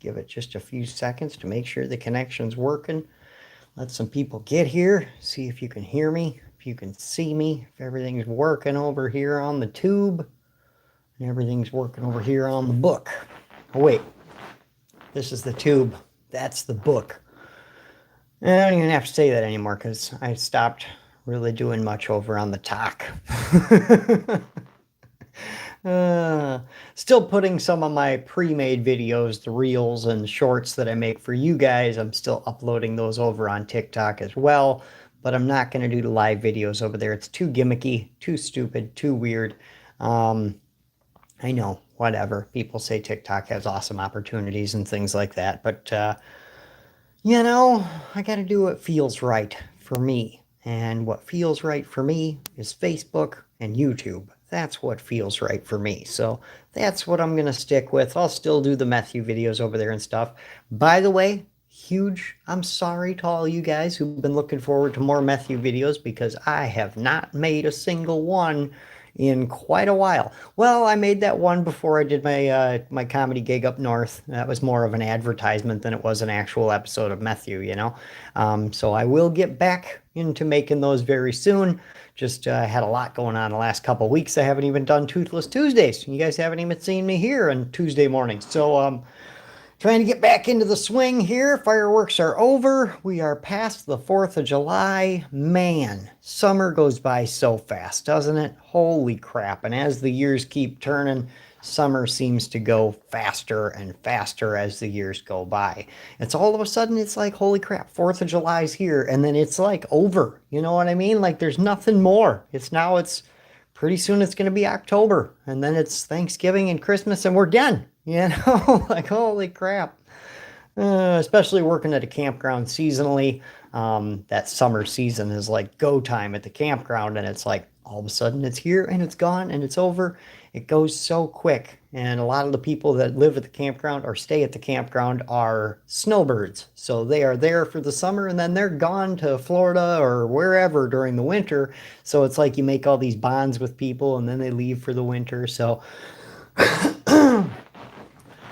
Give it just a few seconds to make sure the connection's working. Let some people get here. See if you can hear me, if you can see me, if everything's working over here on the tube, and everything's working over here on the book. Oh, wait. This is the tube. That's the book. I don't even have to say that anymore because I stopped really doing much over on the talk. Uh, Still putting some of my pre-made videos, the reels and shorts that I make for you guys. I'm still uploading those over on TikTok as well, but I'm not going to do the live videos over there. It's too gimmicky, too stupid, too weird. Um, I know, whatever. People say TikTok has awesome opportunities and things like that, but I got to do what feels right for me. And what feels right for me is Facebook and YouTube. That's what feels right for me. So that's what I'm going to stick with. I'll still do the Matthew videos over there and stuff. By the way, I'm sorry to all you guys who've been looking forward to more Matthew videos because I have not made a single one in quite a while. Well, I made that one before I did my comedy gig up north. That was more of an advertisement than it was an actual episode of Matthew. So I will get back into making those very soon. Just had a lot going on the last couple of weeks. I haven't even done Toothless Tuesdays. You guys haven't even seen me here on Tuesday mornings. So trying to get back into the swing here. Fireworks are over. We are past the 4th of July. Man, summer goes by so fast, doesn't it? Holy crap. And as the years keep turning, summer seems to go faster and faster as the years go by. It's all of a sudden, it's like, holy crap, 4th of July's here. And then it's like over. You know what I mean? Like there's nothing more. It's pretty soon it's going to be October. And then it's Thanksgiving and Christmas and we're done. Like, holy crap. Especially working at a campground seasonally. That summer season is like go time at the campground, and it's like all of a sudden it's here and it's gone and it's over. It goes so quick. And a lot of the people that live at the campground or stay at the campground are snowbirds. So they are there for the summer and then they're gone to Florida or wherever during the winter. So it's like you make all these bonds with people and then they leave for the winter. So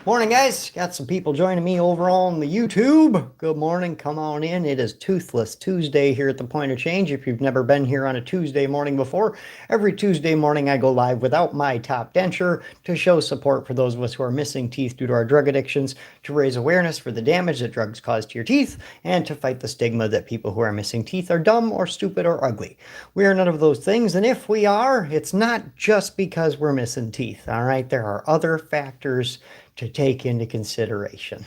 morning, guys. Got some people joining me over on the YouTube. Good morning. Come on in. It is Toothless Tuesday here at the Point of Change. If you've never been here on a Tuesday morning before, every Tuesday morning I go live without my top denture to show support for those of us who are missing teeth due to our drug addictions, to raise awareness for the damage that drugs cause to your teeth, and to fight the stigma that people who are missing teeth are dumb or stupid or ugly. We are none of those things, and if we are, it's not just because we're missing teeth, all right? There are other factors to take into consideration.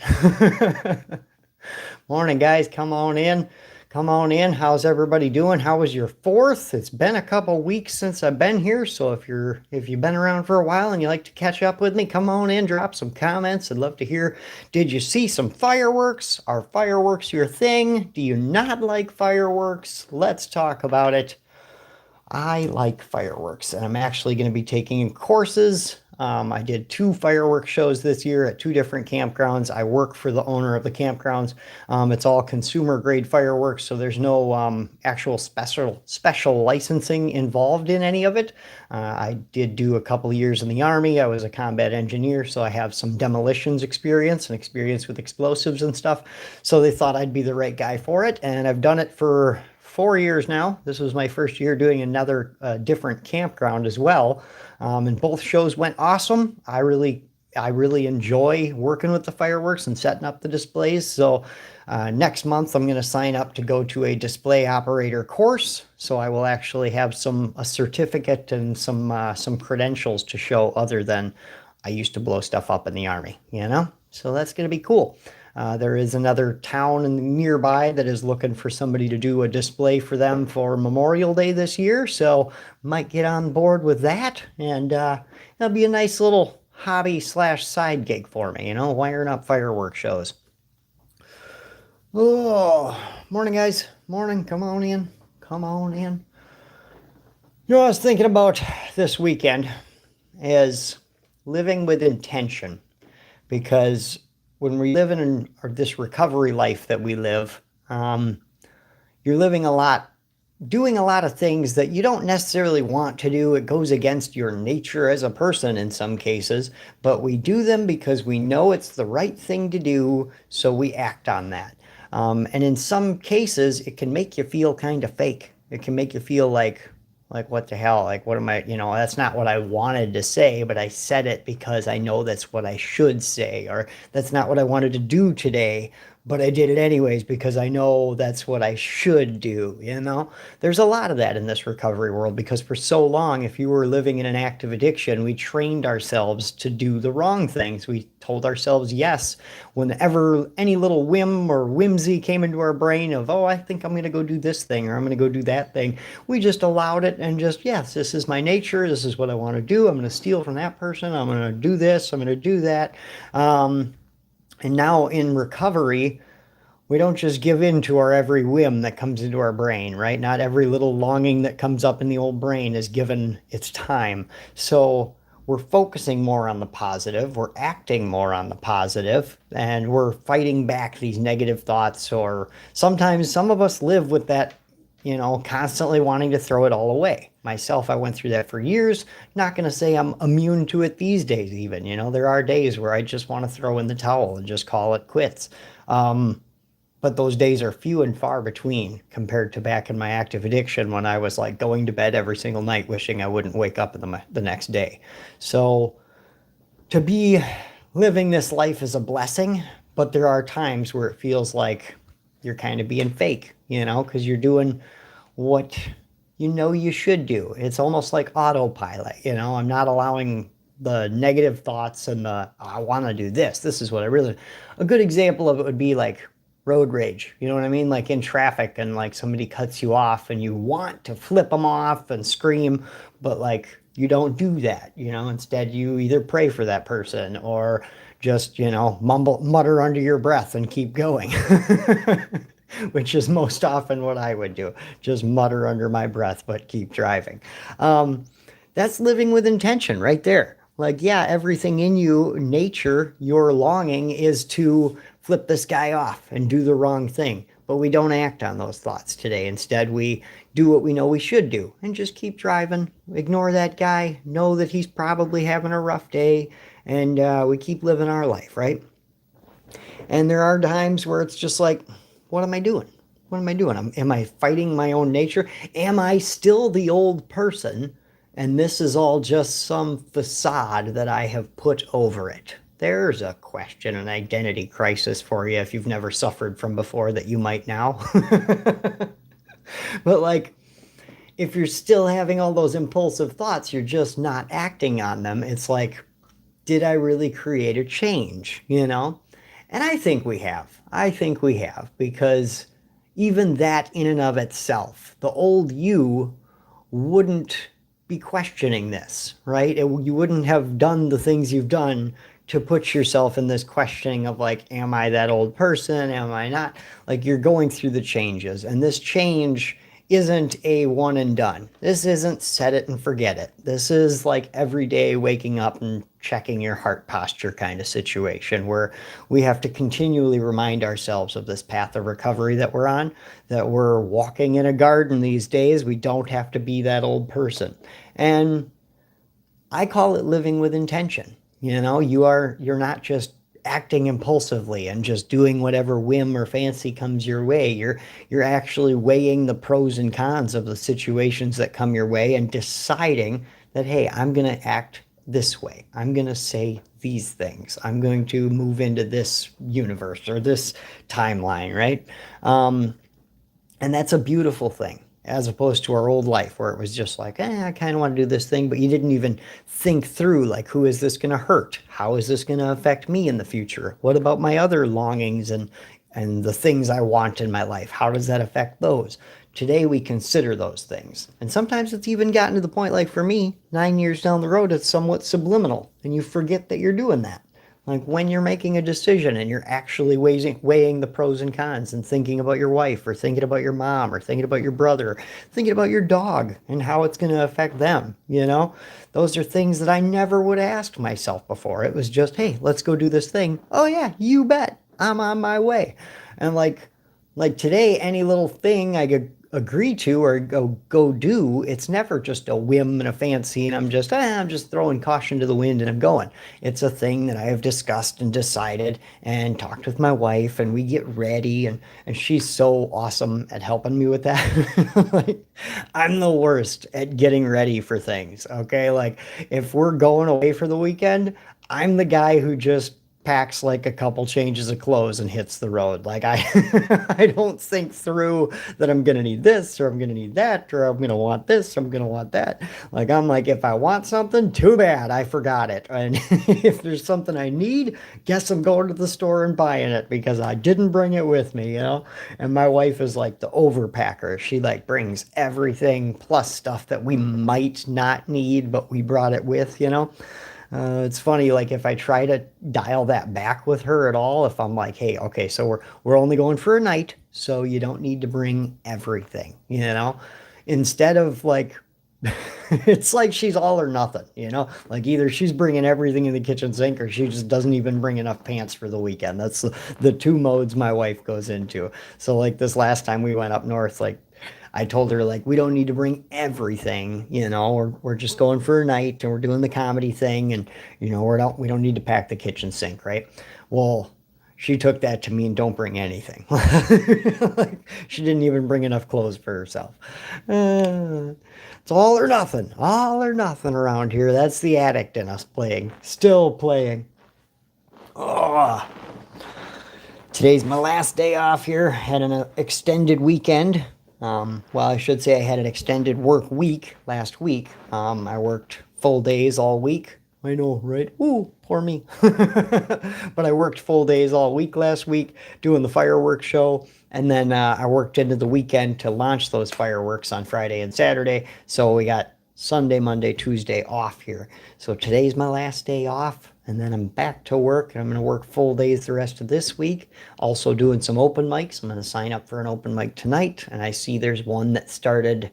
Morning, guys. Come on in. Come on in. How's everybody doing? How was your 4th? It's been a couple weeks since I've been here, so if you've been around for a while and you like to catch up with me, come on in, drop some comments. I'd love to hear. Did you see some fireworks? Are fireworks your thing? Do you not like fireworks? Let's talk about it. I like fireworks, and I'm actually going to be taking courses. I did 2 fireworks shows this year at 2 different campgrounds. I work for the owner of the campgrounds. It's all consumer grade fireworks, so there's no actual special licensing involved in any of it. I did do a couple of years in the Army. I was a combat engineer, so I have some demolitions experience and experience with explosives and stuff. So they thought I'd be the right guy for it, and I've done it for 4 years now. This was my first year doing another different campground as well. And both shows went awesome. I really enjoy working with the fireworks and setting up the displays. So next month I'm going to sign up to go to a display operator course. So I will actually have a certificate and some credentials to show other than I used to blow stuff up in the Army. So that's going to be cool. There is another town nearby that is looking for somebody to do a display for them for Memorial Day this year. So might get on board with that. And that'll be a nice little hobby slash side gig for me, wiring up fireworks shows. Oh, morning, guys. Morning. Come on in. Come on in. I was thinking about this weekend as living with intention, because when we live in this recovery life that we live, you're living a lot doing a lot of things that you don't necessarily want to do. It goes against your nature as a person in some cases, but we do them because we know it's the right thing to do, so we act on that. And in some cases, it can make you feel kind of fake. It can make you feel like what the hell? Like what am I, that's not what I wanted to say, but I said it because I know that's what I should say, or that's not what I wanted to do today, but I did it anyways because I know that's what I should do. There's a lot of that in this recovery world because for so long, if you were living in an active addiction, we trained ourselves to do the wrong things. We told ourselves yes whenever any little whim or whimsy came into our brain of, oh, I think I'm going to go do this thing or I'm going to go do that thing. We just allowed it and just, yes, this is my nature. This is what I want to do. I'm going to steal from that person. I'm going to do this. I'm going to do that. And now in recovery, we don't just give in to our every whim that comes into our brain, right? Not every little longing that comes up in the old brain is given its time. So we're focusing more on the positive, we're acting more on the positive, and we're fighting back these negative thoughts. Or sometimes some of us live with that, constantly wanting to throw it all away. Myself, I went through that for years. Not going to say I'm immune to it these days, even. There are days where I just want to throw in the towel and just call it quits. But those days are few and far between compared to back in my active addiction when I was like going to bed every single night wishing I wouldn't wake up the next day. So to be living this life is a blessing, but there are times where it feels like you're kind of being fake, because you're doing what you should do. It's almost like autopilot. I'm not allowing the negative thoughts and I want to do this. This is what I really. A good example of it would be like road rage. You know what I mean? Like in traffic and like somebody cuts you off and you want to flip them off and scream, but like you don't do that. Instead you either pray for that person or just, mutter under your breath and keep going. Which is most often what I would do. Just mutter under my breath, but keep driving. That's living with intention right there. Like, yeah, everything in you, nature, your longing is to flip this guy off and do the wrong thing. But we don't act on those thoughts today. Instead, we do what we know we should do and just keep driving. Ignore that guy. Know that he's probably having a rough day. And we keep living our life, right? And there are times where it's just like, what am I doing? What am I doing? Am I fighting my own nature? Am I still the old person? And this is all just some facade that I have put over it. There's a question, an identity crisis for you if you've never suffered from before that you might now. But like, if you're still having all those impulsive thoughts, you're just not acting on them. It's like, did I really create a change? And I think we have. I think we have, because even that in and of itself, the old you wouldn't be questioning this, right? You wouldn't have done the things you've done to put yourself in this questioning of like, am I that old person? Am I not? Like, you're going through the changes, and this change isn't a one and done. This isn't set it and forget it. This is like every day waking up and checking your heart posture kind of situation where we have to continually remind ourselves of this path of recovery that we're on, that we're walking in a garden these days. We don't have to be that old person. And I call it living with intention. You're not just acting impulsively and just doing whatever whim or fancy comes your way. You're actually weighing the pros and cons of the situations that come your way and deciding that, hey, I'm going to act this way. I'm going to say these things. I'm going to move into this universe or this timeline, right? And that's a beautiful thing, as opposed to our old life where it was just like, I kind of want to do this thing, but you didn't even think through, like, who is this going to hurt? How is this going to affect me in the future? What about my other longings and the things I want in my life? How does that affect those? Today we consider those things. And sometimes it's even gotten to the point, like for me, 9 years down the road, it's somewhat subliminal, and you forget that you're doing that. Like when you're making a decision and you're actually weighing the pros and cons and thinking about your wife or thinking about your mom or thinking about your brother, thinking about your dog and how it's going to affect them, Those are things that I never would have asked myself before. It was just, hey, let's go do this thing. Oh yeah, you bet. I'm on my way. And like today, any little thing agree to or go do. It's never just a whim and a fancy, and I'm just throwing caution to the wind and I'm going. It's a thing that I have discussed and decided and talked with my wife, and we get ready, and she's so awesome at helping me with that. Like, I'm the worst at getting ready for things. Okay, like if we're going away for the weekend, I'm the guy who just packs like a couple changes of clothes and hits the road. Like I I don't think through that I'm gonna need this or I'm gonna need that or I'm gonna want this or I'm gonna want that. Like I'm like, if I want something, too bad I forgot it. And if there's something I need, guess I'm going to the store and buying it because I didn't bring it with me, you know? And my wife is like the overpacker. She like brings everything plus stuff that we might not need, but we brought it with, you know? It's funny, like if I try to dial that back with her at all, if I'm like, hey, okay, so we're only going for a night, so you don't need to bring everything, you know? Instead of like it's like she's all or nothing, you know? Like either she's bringing everything in the kitchen sink or she just doesn't even bring enough pants for the weekend. That's the two modes my wife goes into. So like this last time we went up north, like I told her like we don't need to bring everything, you know, we're just going for a night and we're doing the comedy thing and you know, we don't need to pack the kitchen sink, right? Well, she took that to mean don't bring anything. Like she didn't even bring enough clothes for herself. Uh, it's all or nothing around here. That's the addict in us playing, still playing. Oh, today's my last day off here. Had an extended weekend. Well, I should say I had an extended work week last week. I worked full days all week. I know, right? Ooh, poor me. But I worked full days all week last week doing the fireworks show. And then I worked into the weekend to launch those fireworks on Friday and Saturday. So we got Sunday, Monday, Tuesday off here. So today's my last day off. And then I'm back to work. I'm going to work full days the rest of this week. Also doing some open mics. I'm going to sign up for an open mic tonight. And I see there's one that started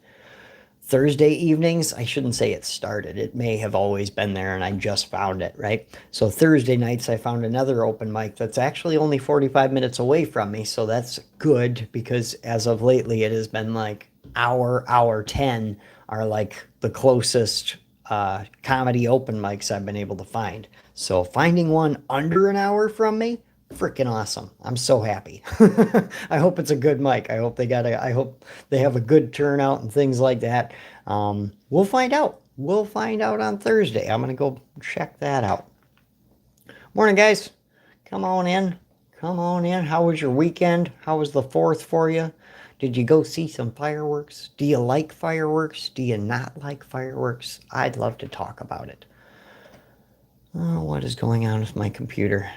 Thursday evenings. I shouldn't say it started. It may have always been there and I just found it, right? So Thursday nights, I found another open mic that's actually only 45 minutes away from me. So that's good because as of lately, it has been like hour 10 are like the closest comedy open mics I've been able to find. So finding one under an hour from me, freaking awesome. I'm so happy. I hope it's a good mic. I hope they have a good turnout and things like that. We'll find out. We'll find out on Thursday. I'm going to go check that out. Morning, guys. Come on in. Come on in. How was your weekend? How was the 4th for you? Did you go see some fireworks? Do you like fireworks? Do you not like fireworks? I'd love to talk about it. Oh, what is going on with my computer?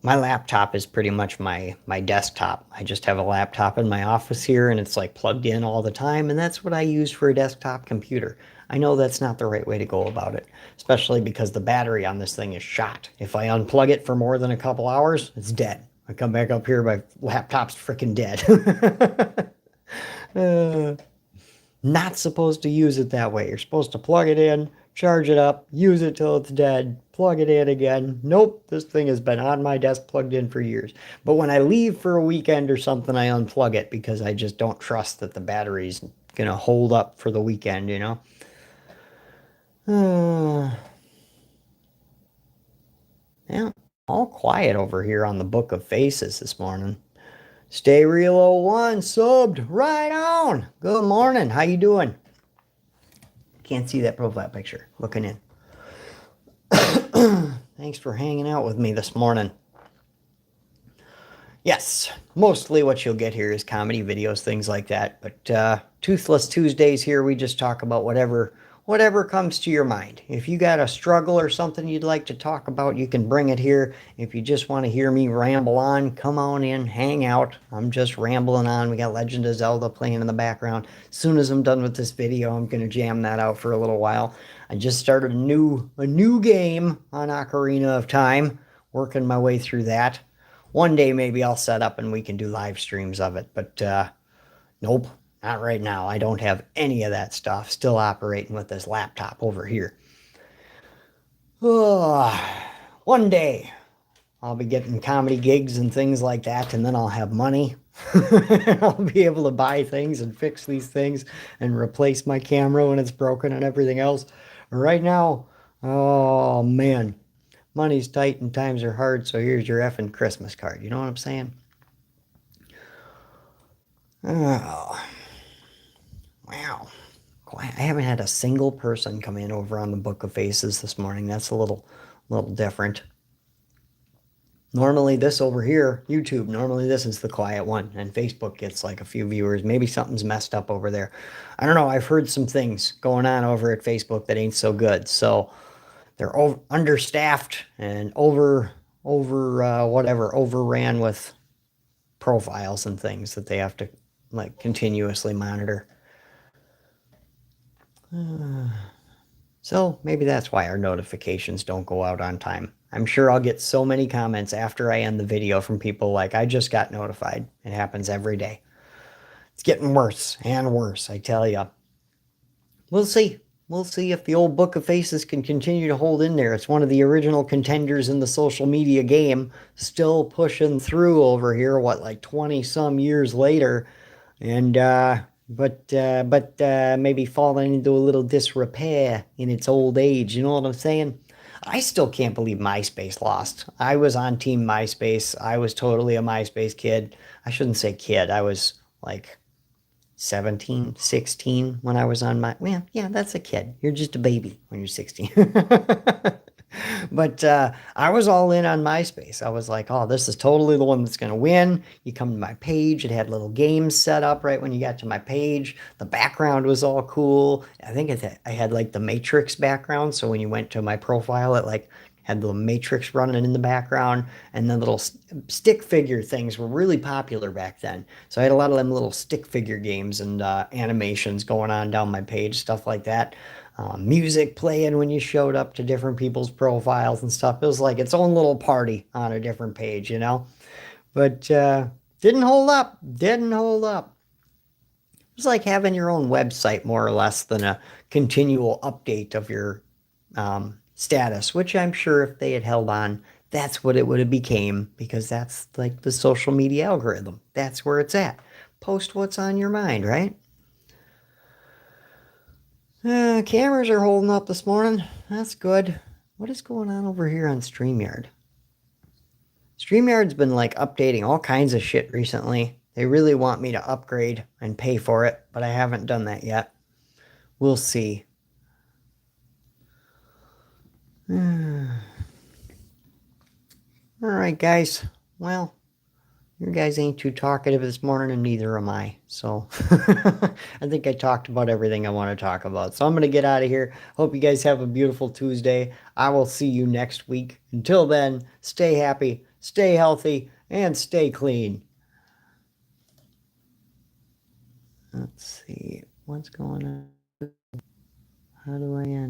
My laptop is pretty much my desktop. I just have a laptop in my office here and it's like plugged in all the time and that's what I use for a desktop computer. I know that's not the right way to go about it, especially because the battery on this thing is shot. If I unplug it for more than a couple hours, it's dead. I come back up here, my laptop's freaking dead. Not supposed to use it that way. You're supposed to plug it in, charge it up, use it till it's dead, plug it in again. Nope, this thing has been on my desk plugged in for years. But when I leave for a weekend or something, I unplug it because I just don't trust that the battery's gonna hold up for the weekend, you know? Yeah, all quiet over here on the Book of Faces this morning. Stay Real oh 01 subbed right on. Good morning. How you doing? Can't see that profile picture. Looking in. Thanks for hanging out with me this morning. Yes, mostly what you'll get here is comedy videos, things like that. But Toothless Tuesdays here, we just talk about whatever comes to your mind. If you got a struggle or something you'd like to talk about, you can bring it here. If you just want to hear me ramble on, come on in, hang out. I'm just rambling on. We got Legend of Zelda playing in the background. As soon as I'm done with this video, I'm going to jam that out for a little while. I just started a new game on Ocarina of Time, working my way through that. One day maybe I'll set up and we can do live streams of it, but nope, not right now. I don't have any of that stuff. Still operating with this laptop over here. One day I'll be getting comedy gigs and things like that, and then I'll have money I'll be able to buy things and fix these things and replace my camera when it's broken and everything else. Right now, oh man, money's tight and times are hard, so here's your effing Christmas card. You know what I'm saying? Oh, wow. I haven't had a single person come in over on the Book of Faces this morning. That's a little different. Normally this over here, YouTube, normally this is the quiet one, and Facebook gets like a few viewers. Maybe something's messed up over there. I don't know. I've heard some things going on over at Facebook that ain't so good. So they're understaffed and whatever, overran with profiles and things that they have to like continuously monitor. So maybe that's why our notifications don't go out on time. I'm sure I'll get so many comments after I end the video from people like, I just got notified. It happens every day. It's getting worse and worse, I tell you. We'll see. We'll see if the old Book of Faces can continue to hold in there. It's one of the original contenders in the social media game, still pushing through over here, what, like 20 some years later. And maybe falling into a little disrepair in its old age. You know what I'm saying? I still can't believe MySpace lost. I was on Team MySpace. I was totally a MySpace kid. I shouldn't say kid. I was like 17, 16 when I was on my, well, yeah, that's a kid. You're just a baby when you're 16. But I was all in on MySpace. I was like, oh, this is totally the one that's going to win. You come to my page, it had little games set up right when you got to my page. The background was all cool. I think I had like the Matrix background. So when you went to my profile, it like had the Matrix running in the background. And then little stick figure things were really popular back then. So I had a lot of them little stick figure games and animations going on down my page, stuff like that. Music playing when you showed up to different people's profiles and stuff. It was like its own little party on a different page, you know? But didn't hold up. Didn't hold up. It was like having your own website, more or less, than a continual update of your status, which I'm sure if they had held on, that's what it would have became, because that's like the social media algorithm. That's where it's at. Post what's on your mind, right? Cameras are holding up this morning. That's good. What is going on over here on StreamYard? StreamYard's been like updating all kinds of shit recently. They really want me to upgrade and pay for it, but I haven't done that yet. We'll see. All right, guys. Well, you guys ain't too talkative this morning, and neither am I. So I think I talked about everything I want to talk about. So I'm going to get out of here. Hope you guys have a beautiful Tuesday. I will see you next week. Until then, stay happy, stay healthy, and stay clean. Let's see. What's going on? How do I end?